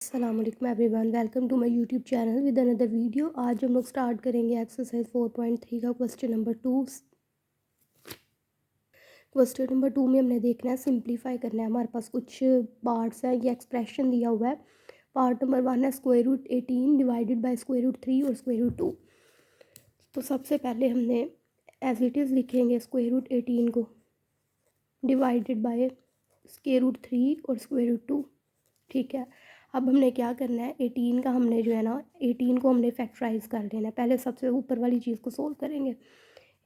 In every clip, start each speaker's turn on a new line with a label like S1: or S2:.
S1: अस्सलामुअलैकुम everyone, welcome to my YouTube channel with another video. आज हम लोग स्टार्ट करेंगे एक्सरसाइज 4.3 का क्वेश्चन नंबर 2। क्वेश्चन नंबर 2 में हमने देखना है, सिंप्लीफाई करना है। हमारे पास कुछ पार्ट्स हैं, ये एक्सप्रेशन दिया हुआ है। पार्ट नंबर 1 है square root 18 divided by square root 3 और स्क्वायर रूट 2। तो सबसे पहले हमने एज इट इज़ लिखेंगे स्क्वायर रूट 18 को डिवाइडेड बाय स्क्वायर रूट 3 और स्क्वायर रूट 2। ठीक है, अब हमने क्या करना है, 18 का हमने जो है ना 18 को हमने फैक्टराइज कर लेना है। पहले सबसे ऊपर वाली चीज़ को सोल्व करेंगे।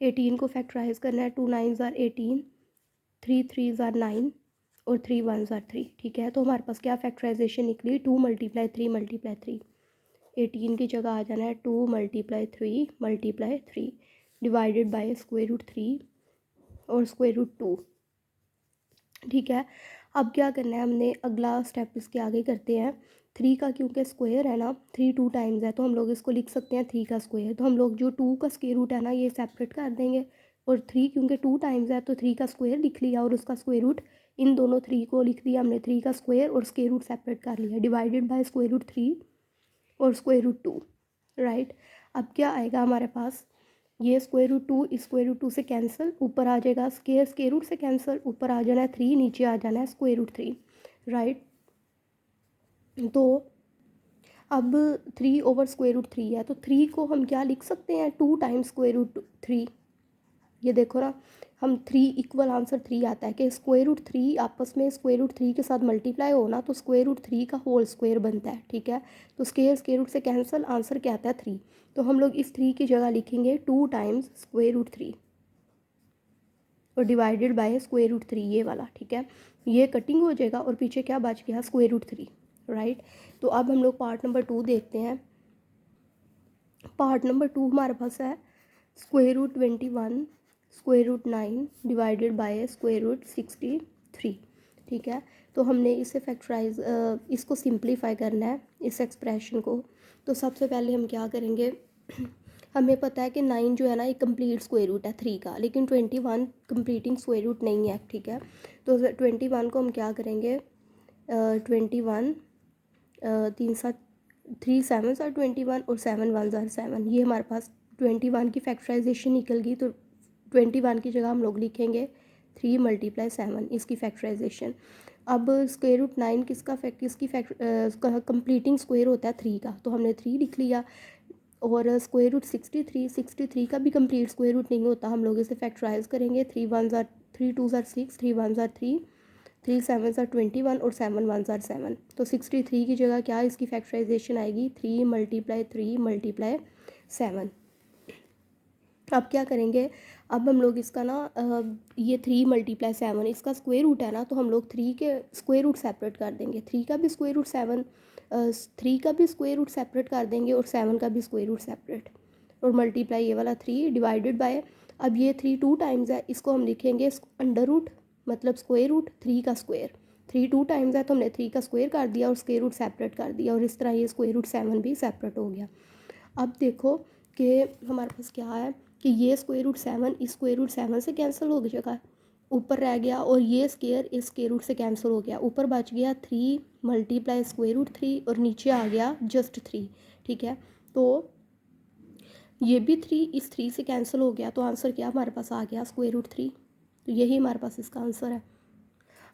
S1: 18 को फैक्टराइज करना है, 2 9 ज़ार 18, 3 3 ज़ार 9 और 3 1 ज़ार 3। ठीक है, तो हमारे पास क्या फैक्टराइजेशन निकली, 2 मल्टीप्लाई 3 मल्टीप्लाई 3। 18 की जगह आ जाना है 2 multiply 3 multiply 3 divided by square root 3 और स्क्वायर रूट 2। ठीक है, अब क्या करना है, हमने अगला स्टेप इसके आगे करते हैं। 3 का क्योंकि स्क्वायर है ना, 3 2 टाइम्स है, तो हम लोग इसको लिख सकते हैं 3 का स्क्वायर। तो हम लोग जो 2 का स्क्वायर रूट है ना, ये सेपरेट कर देंगे। और 3 क्योंकि 2 टाइम्स है, तो 3 का स्क्वायर लिख लिया और उसका स्क्वायर रूट, इन दोनों 3 को लिख दिया हमने। 3 का स्क्वायर और स्क्वायर रूट सेपरेट कर लिया, डिवाइडेड बाय स्क्वायर रूट 3 और स्क्वायर रूट 2। राइट, अब क्या आएगा हमारे पास, ये स्क्वायर रूट 2 इस स्क्वायर रूट 2 से कैंसिल, ऊपर आ जाएगा स्क्वायर रूट से कैंसिल, ऊपर आ जाना है 3, नीचे आ जाना है स्क्वायर रूट 3। राइट, तो अब 3 ओवर स्क्वायर रूट 3 है, तो 3 को हम क्या लिख सकते हैं, 2 टाइम्स स्क्वायर रूट 3। ये देखो ना, हम 3 इक्वल आंसर 3 आता है कि स्क्वायर रूट 3 आपस में स्क्वायर रूट 3 के साथ मल्टीप्लाई हो ना, तो स्क्वायर रूट 3 का होल स्क्वायर बनता है। ठीक है, तो स्क्वायर रूट से कैंसिल, आंसर क्या आता है 3। तो हम लोग इस 3 की जगह लिखेंगे 2 टाइम्स स्क्वायर रूट 3 और डिवाइडेड बाय स्क्वायर रूट 3, ये वाला। ठीक है, ये कटिंग हो जाएगा और पीछे क्या बच गया, स्क्वायर रूट 3। राइट, तो अब हम लोग पार्ट नंबर 2 देखते हैं। पार्ट नंबर 2 हमारे पास है square root 21 square root 9 divided by square root 63। ठीक है, तो हमने इसे फैक्टराइज इसको सिंप्लीफाई करना है, इस एक्सप्रेशन को। तो सबसे पहले हम क्या करेंगे, हमें पता है कि 9 जो है ना, एक कंप्लीट स्क्वायर रूट है 3 का, लेकिन 21 कंप्लीटिंग स्क्वायर रूट नहीं है। ठीक है, तो 21 को हम क्या करेंगे, 21 3 7 3 7 ज़ार 21 और 7 1 ज़ार 7, ये हमारे पास 21 की फैक्टराइजेशन निकल गई। तो 21 की जगह हम लोग लिखेंगे 3 मल्टीप्लाई 7, इसकी फैक्टराइजेशन। अब स्क्वायर रूट 9 किसकी कंप्लीटिंग स्क्वायर होता है 3 का, तो हमने 3 लिख लिया। और स्क्वायर रूट 63 का भी कंप्लीट स्क्वायर रूट नहीं होता, हम लोग इसे फैक्टराइज करेंगे। 3 1 ज़ार 3 2 ज़ार 6, 3 1 ज़ार 3, 3 7 ज़ार 21 और 7 1 ज़ार 7। तो 63 की जगह क्या इसकी फैक्टराइजेशन आएगी, 3 मल्टीप्लाई 3 मल्टीप्लाई 7। अब क्या करेंगे, अब हम लोग इसका ना ये 3 मल्टीप्लाई 7 इसका स्क्वायर रूट है ना, तो हम लोग 3 के स्क्वायर रूट सेपरेट कर देंगे। 3 का भी स्क्वायर रूट 7, 3 का भी स्क्वायर रूट सेपरेट कर देंगे और 7 का भी स्क्वायर रूट सेपरेट, और मल्टीप्लाई ये वाला 3 डिवाइडेड बाय, अब ये 3 2 टाइम्स है, इसको हम लिखेंगे अंडर रूट, मतलब स्क्वायर रूट 3 का स्क्वायर। 3 2 टाइम्स है, तो हमने 3 का स्क्वायर कर दिया और स्क्वायर रूट सेपरेट कर दिया, और इस तरह ये स्क्वायर रूट 7 भी सेपरेट हो गया। अब देखो कि हमारे पास क्या है कि ये स्क्वायर रूट 7 इस स्क्वायर रूट 7 से कैंसिल हो गया, ऊपर रह गया, और ये स्क्वायर इस स्क्वायर रूट से कैंसिल हो गया, ऊपर बच गया 3 मल्टीप्लाई स्क्वायर रूट 3 और नीचे आ गया जस्ट 3। ठीक है, तो ये भी 3 इस 3 से कैंसिल हो गया, तो आंसर क्या हमारे पास आ गया, स्क्वायर रूट 3। तो यही हमारे पास इसका आंसर है।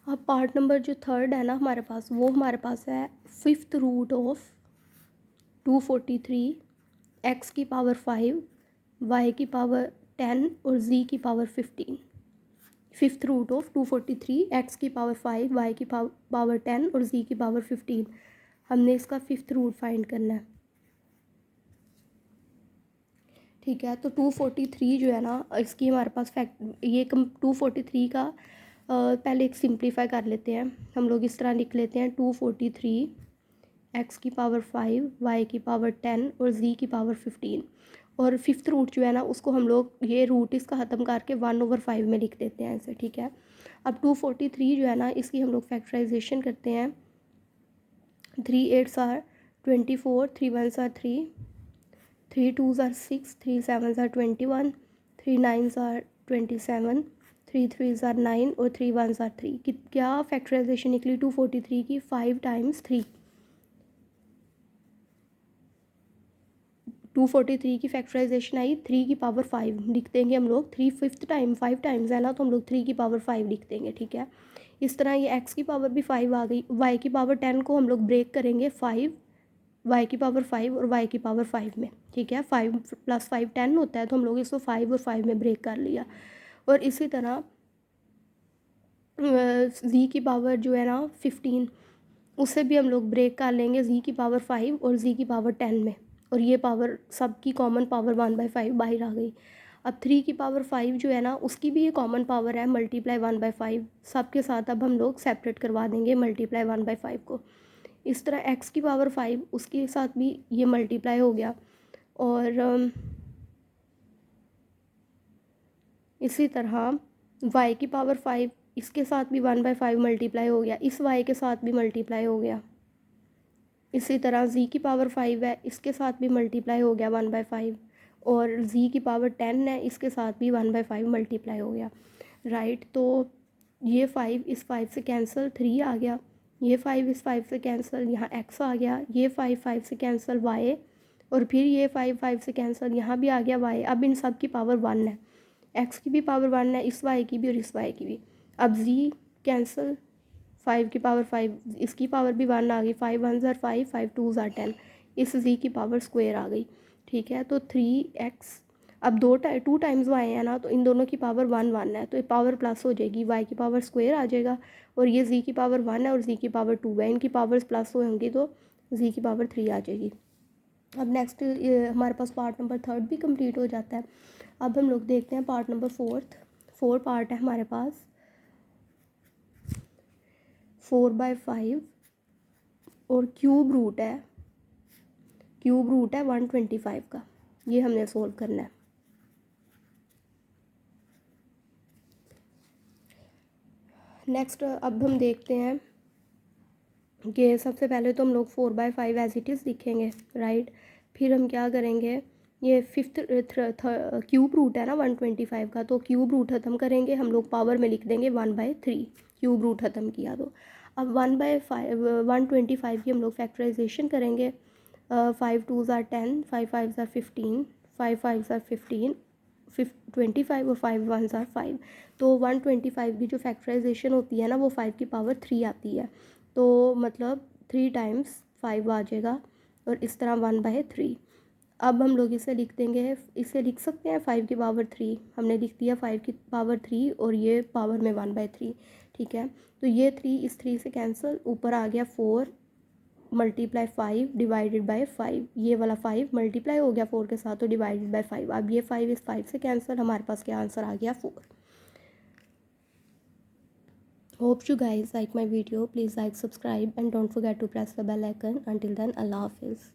S1: अब पार्ट नंबर जो थर्ड है ना हमारे पास, वो हमारे पास है 5th रूट ऑफ 243 एक्स की पावर 5 वाई की पावर 10 और जी की power 15। 5th root of 243 x की पावर 5 वाई की पावर 10 और जी की पावर 15। हमने इसका 5th रूट फाइंड करना है। ठीक है, तो 243 जो है ना, इसकी हमारे पास फैक्ट ये 243 का पहले एक सिंप्लीफाई कर लेते हैं। हम लोग इस तरह लिख लेते हैं 243 एक्स की पावर 5 वाई की पावर 10 और जी की पावर 15। और 5th रूट जो है ना, उसको हम लोग ये रूट इसका ख़त्म करके 1/5 में लिख देते हैं ऐसे। ठीक है, अब 243 जो है ना, इसकी हम लोग फैक्टराइजेशन करते हैं। 3 8 are 24, 3 1 are 3, 3 2 are 6, 3 7 are 21, 3 9 are 27, 3 3 are 9 और 3 1 आर 3। क्या फैक्टराइजेशन निकली 243 की, 5 टाइम्स 3। 243 की फैक्टराइजेशन आई 3 की पावर 5 लिख देंगे हम लोग, 3 फिफ्थ टाइम 5 टाइम्स है ना, तो हम लोग 3 की पावर 5 लिख देंगे, ठीक है। इस तरह ये x की पावर भी 5 आ गई, y की पावर 10 को हम लोग ब्रेक करेंगे 5, y की पावर 5 और y की पावर 5 में, ठीक है। 5 + 5 10 होता है, तो हम लोग इसको 5 और 5 में ब्रेक कर लिया। और इसी तरह z की पावर जो है ना 15, उससे भी हम लोग ब्रेक कर लेंगे z की पावर 5 और z की पावर 10 में, और ये पावर सबकी कॉमन पावर 1/5 बाहर आ गई। अब 3 की पावर 5 जो है ना, उसकी भी ये कॉमन पावर है, मल्टीप्लाई 1/5 सबके साथ अब हम लोग सेपरेट करवा देंगे मल्टीप्लाई 1/5 को। इस तरह x की पावर 5 उसके साथ भी ये मल्टीप्लाई हो गया, और इसी तरह y की पावर 5 इसके साथ भी 1/5 मल्टीप्लाई हो गया, इस y के साथ भी मल्टीप्लाई हो गया। इसी तरह z की पावर 5 है, इसके साथ भी मल्टीप्लाई हो गया 1/5, और z की पावर 10 है, इसके साथ भी 1/5 मल्टीप्लाई हो गया, राइट। तो ये 5 इस 5 से कैंसिल, 3 आ गया, ये 5 इस 5 से कैंसिल, यहाँ x आ गया, ये 5 5 से कैंसिल y, और फिर ये 5 5 से कैंसिल, यहाँ भी आ गया y। अब इन सब की पावर 1 है, x की भी पावर 1 है, इस y की भी और इस y की भी। अब z कैंसिल, 5 की पावर 5, इसकी पावर भी 1 आ गई, 5 1 ज़ार 5, 5 2 ज़ार 10, इस z की पावर स्क्वायर आ गई, ठीक है। तो 3x, अब 2 टाइम्स y है ना, तो इन दोनों की पावर 1 1 है, तो ये पावर प्लस हो जाएगी, y की पावर स्क्वायर आ जाएगा, और ये z की पावर 1 है और z की पावर 2 है, इनकी पावर्स प्लस होंगी तो z की पावर 3 आ जाएगी। अब नेक्स्ट हमारे पास पार्ट नंबर 3 भी कंप्लीट हो जाता है। अब हम लोग देखते हैं पार्ट नंबर 4 पार्ट है हमारे पास, 4/5 और क्यूब रूट है 125 का, ये हमने सोल्व करना है। नेक्स्ट अब हम देखते हैं कि सबसे पहले तो हम लोग 4/5 एज इट इज़ लिखेंगे, राइट। फिर हम क्या करेंगे, ये फिफ्थ क्यूब रूट है ना 125 का, तो क्यूब रूट ख़त्म करेंगे हम लोग, पावर में लिख देंगे 1/3, क्यूब रूट ख़त्म किया तो। अब 1/125 की हम लोग फैक्टराइजेशन करेंगे, 5 2 ज़ार 10, 5 5 ज़ार 15, 5 5 ज़ार 15, 25 और 5 1 ज़ार 5। तो 125 की जो फैक्टराइजेशन होती है ना, वो 5 की पावर 3 आती है, तो मतलब 3 टाइम्स 5 आ जाएगा, और इस तरह 1/3। अब हम लोग इसे लिख देंगे, इसे लिख सकते हैं 5 की पावर 3, हमने लिख दिया 5 की पावर 3, और ये पावर में 1/3, ठीक है। तो ये 3 इस 3 से कैंसिल, ऊपर आ गया 4 मल्टीप्लाई 5 डिवाइडेड बाय 5, ये वाला 5 मल्टीप्लाई हो गया 4 के साथ, तो डिवाइडेड बाय 5। अब ये 5 इस 5 से कैंसिल, हमारे पास क्या आंसर आ गया 4। Hope you guys like my video. Please like, subscribe and don't forget to press the bell icon. Until then, Allah Hafiz.